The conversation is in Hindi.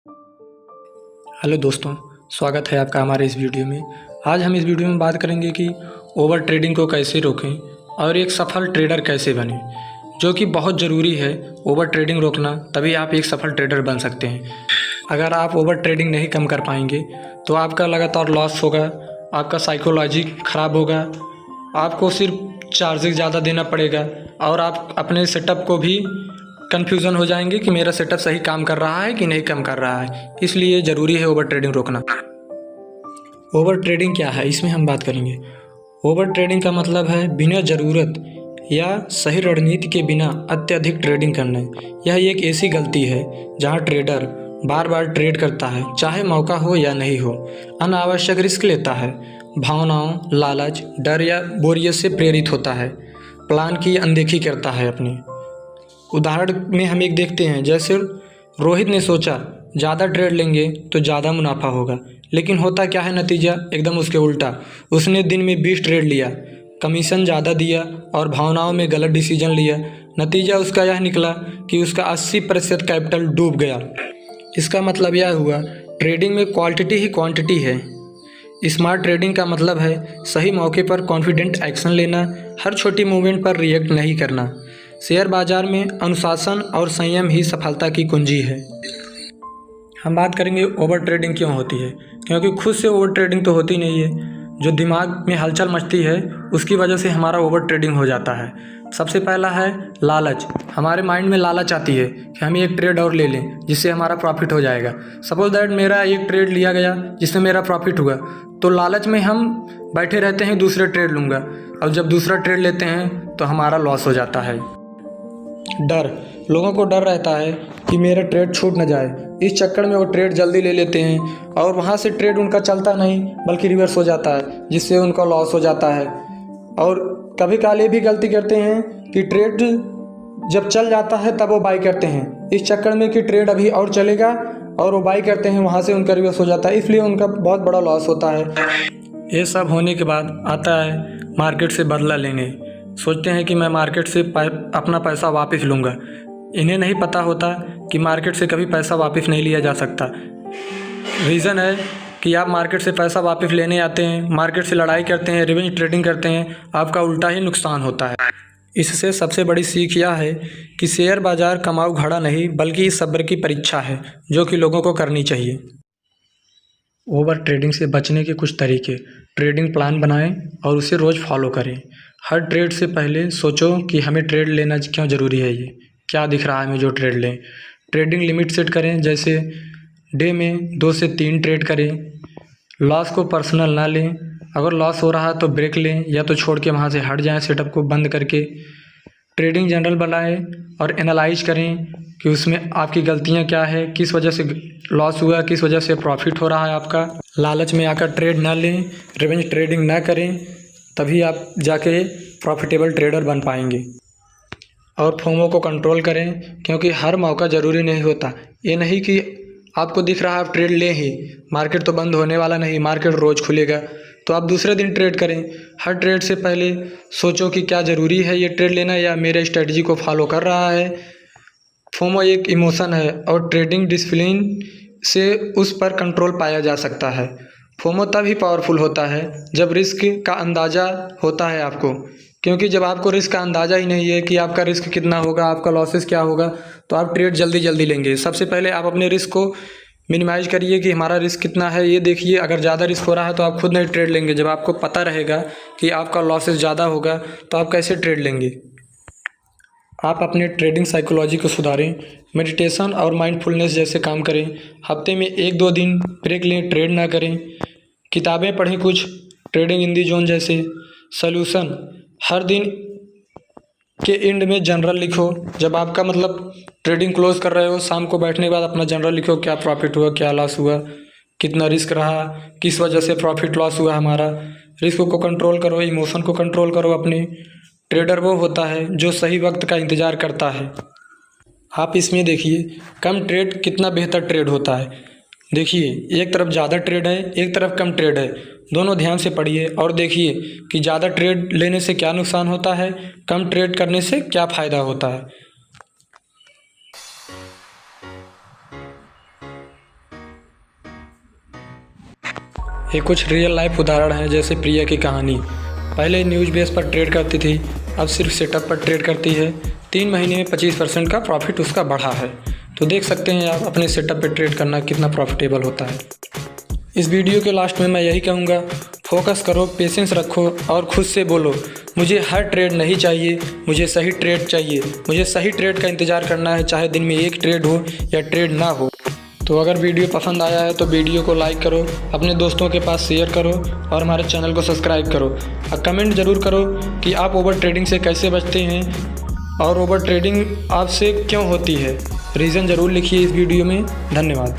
हेलो दोस्तों, स्वागत है आपका हमारे इस वीडियो में। आज हम इस वीडियो में बात करेंगे कि ओवर ट्रेडिंग को कैसे रोकें और एक सफल ट्रेडर कैसे बनें, जो कि बहुत ज़रूरी है। ओवर ट्रेडिंग रोकना, तभी आप एक सफल ट्रेडर बन सकते हैं। अगर आप ओवर ट्रेडिंग नहीं कम कर पाएंगे तो आपका लगातार लॉस होगा, आपका साइकोलॉजी ख़राब होगा, आपको सिर्फ चार्जेस ज़्यादा देना पड़ेगा और आप अपने सेटअप को भी कन्फ्यूज़न हो जाएंगे कि मेरा सेटअप सही काम कर रहा है कि नहीं काम कर रहा है। इसलिए ज़रूरी है ओवर ट्रेडिंग रोकना। ओवर ट्रेडिंग क्या है, इसमें हम बात करेंगे। ओवर ट्रेडिंग का मतलब है बिना ज़रूरत या सही रणनीति के बिना अत्यधिक ट्रेडिंग करना। यह एक ऐसी गलती है जहां ट्रेडर बार बार ट्रेड करता है, चाहे मौका हो या नहीं हो, अनावश्यक रिस्क लेता है, भावनाओं, लालच, डर या बोरियत से प्रेरित होता है, प्लान की अनदेखी करता है अपने। उदाहरण में हम एक देखते हैं, जैसे रोहित ने सोचा ज़्यादा ट्रेड लेंगे तो ज़्यादा मुनाफा होगा, लेकिन होता क्या है, नतीजा एकदम उसके उल्टा। उसने दिन में 20 ट्रेड लिया, कमीशन ज़्यादा दिया और भावनाओं में गलत डिसीजन लिया। नतीजा उसका यह निकला कि उसका 80% कैपिटल डूब गया। इसका मतलब यह हुआ, ट्रेडिंग में क्वालिटी ही क्वांटिटी है। स्मार्ट ट्रेडिंग का मतलब है सही मौके पर कॉन्फिडेंट एक्शन लेना, हर छोटी मूवमेंट पर रिएक्ट नहीं करना। शेयर बाजार में अनुशासन और संयम ही सफलता की कुंजी है। हम बात करेंगे ओवर ट्रेडिंग क्यों होती है, क्योंकि खुद से ओवर ट्रेडिंग तो होती नहीं है। जो दिमाग में हलचल मचती है उसकी वजह से हमारा ओवर ट्रेडिंग हो जाता है। सबसे पहला है लालच। हमारे माइंड में लालच आती है कि हम एक ट्रेड और ले लें जिससे हमारा प्रॉफिट हो जाएगा। सपोज दैट मेरा एक ट्रेड लिया गया जिससे मेरा प्रॉफिट हुआ, तो लालच में हम बैठे रहते हैं दूसरे ट्रेड लूँगा, और जब दूसरा ट्रेड लेते हैं तो हमारा लॉस हो जाता है। डर, लोगों को डर रहता है कि मेरा ट्रेड छूट न जाए, इस चक्कर में वो ट्रेड जल्दी ले लेते हैं और वहाँ से ट्रेड उनका चलता नहीं बल्कि रिवर्स हो जाता है, जिससे उनका लॉस हो जाता है। और कभी काल ये भी गलती करते हैं कि ट्रेड जब चल जाता है तब वो बाई करते हैं, इस चक्कर में कि ट्रेड अभी और चलेगा, और वो बाई करते हैं, वहाँ से उनका रिवर्स हो जाता है, इसलिए उनका बहुत बड़ा लॉस होता है। ये सब होने के बाद आता है मार्केट से बदला लेने। सोचते हैं कि मैं मार्केट से अपना पैसा वापस लूँगा। इन्हें नहीं पता होता कि मार्केट से कभी पैसा वापस नहीं लिया जा सकता। रीज़न है कि आप मार्केट से पैसा वापस लेने आते हैं, मार्केट से लड़ाई करते हैं, रिवेंज ट्रेडिंग करते हैं, आपका उल्टा ही नुकसान होता है। इससे सबसे बड़ी सीख यह है कि शेयर बाजार कमाऊ घड़ा नहीं बल्कि सब्र की परीक्षा है, जो कि लोगों को करनी चाहिए। ओवर ट्रेडिंग से बचने के कुछ तरीके। ट्रेडिंग प्लान बनाएं और उसे रोज़ फॉलो करें। हर ट्रेड से पहले सोचो कि हमें ट्रेड लेना क्यों ज़रूरी है, ये क्या दिख रहा है हमें जो ट्रेड लें। ट्रेडिंग लिमिट सेट करें, जैसे डे में 2 से 3 ट्रेड करें। लॉस को पर्सनल ना लें, अगर लॉस हो रहा है तो ब्रेक लें या तो छोड़ के वहाँ से हट जाएं सेटअप को बंद करके। ट्रेडिंग जर्नल बनाएं और एनालाइज करें कि उसमें आपकी गलतियाँ क्या है, किस वजह से लॉस हुआ, किस वजह से प्रॉफिट हो रहा है आपका। लालच में आकर ट्रेड ना लें, रिवेंज ट्रेडिंग ना करें, तभी आप जाके प्रॉफिटेबल ट्रेडर बन पाएंगे। और फोमो को कंट्रोल करें, क्योंकि हर मौका ज़रूरी नहीं होता। ये नहीं कि आपको दिख रहा है आप ट्रेड लें ही, मार्केट तो बंद होने वाला नहीं, मार्केट रोज़ खुलेगा, तो आप दूसरे दिन ट्रेड करें। हर ट्रेड से पहले सोचो कि क्या ज़रूरी है ये ट्रेड लेना या मेरे स्ट्रेटजी को फॉलो कर रहा है। फोमो एक इमोशन है और ट्रेडिंग डिसिप्लिन से उस पर कंट्रोल पाया जा सकता है। फोमो तब ही पावरफुल होता है जब रिस्क का अंदाज़ा होता है आपको, क्योंकि जब आपको रिस्क का अंदाज़ा ही नहीं है कि आपका रिस्क कितना होगा, आपका लॉसेस क्या होगा, तो आप ट्रेड जल्दी जल्दी लेंगे। सबसे पहले आप अपने रिस्क को मिनिमाइज करिए कि हमारा रिस्क कितना है ये देखिए। अगर ज़्यादा रिस्क हो रहा है तो आप खुद नहीं ट्रेड लेंगे। जब आपको पता रहेगा कि आपका लॉसेस ज़्यादा होगा तो आप कैसे ट्रेड लेंगे। आप अपने ट्रेडिंग साइकोलॉजी को सुधारें, मेडिटेशन और माइंडफुलनेस जैसे काम करें। हफ्ते में 1-2 दिन ब्रेक लें, ट्रेड ना करें। किताबें पढ़ें कुछ, ट्रेडिंग इन दी जोन जैसे। सॉल्यूशन, हर दिन के एंड में जनरल लिखो। जब आपका मतलब ट्रेडिंग क्लोज कर रहे हो, शाम को बैठने के बाद अपना जनरल लिखो, क्या प्रॉफिट हुआ, क्या लॉस हुआ, कितना रिस्क रहा, किस वजह से प्रॉफिट लॉस हुआ हमारा। रिस्क को कंट्रोल करो, इमोशन को कंट्रोल करो अपने। ट्रेडर वो होता है जो सही वक्त का इंतज़ार करता है। आप इसमें देखिए कम ट्रेड कितना बेहतर ट्रेड होता है। देखिए एक तरफ ज़्यादा ट्रेड है, एक तरफ कम ट्रेड है, दोनों ध्यान से पढ़िए और देखिए कि ज़्यादा ट्रेड लेने से क्या नुकसान होता है, कम ट्रेड करने से क्या फ़ायदा होता है। ये कुछ रियल लाइफ उदाहरण हैं, जैसे प्रिया की कहानी। पहले न्यूज़ बेस पर ट्रेड करती थी, अब सिर्फ सेटअप पर ट्रेड करती है। 3 महीने में 25% का प्रॉफिट उसका बढ़ा है। तो देख सकते हैं आप अपने सेटअप पर ट्रेड करना कितना प्रॉफिटेबल होता है। इस वीडियो के लास्ट में मैं यही कहूँगा, फोकस करो, पेशेंस रखो और खुद से बोलो, मुझे हर ट्रेड नहीं चाहिए, मुझे सही ट्रेड चाहिए। मुझे सही ट्रेड का इंतज़ार करना है, चाहे दिन में 1 ट्रेड हो या ट्रेड ना हो। तो अगर वीडियो पसंद आया है तो वीडियो को लाइक करो, अपने दोस्तों के पास शेयर करो और हमारे चैनल को सब्सक्राइब करो। और कमेंट ज़रूर करो कि आप ओवर ट्रेडिंग से कैसे बचते हैं और ओवर ट्रेडिंग आपसे क्यों होती है। रीज़न ज़रूर लिखिए इस वीडियो में। धन्यवाद।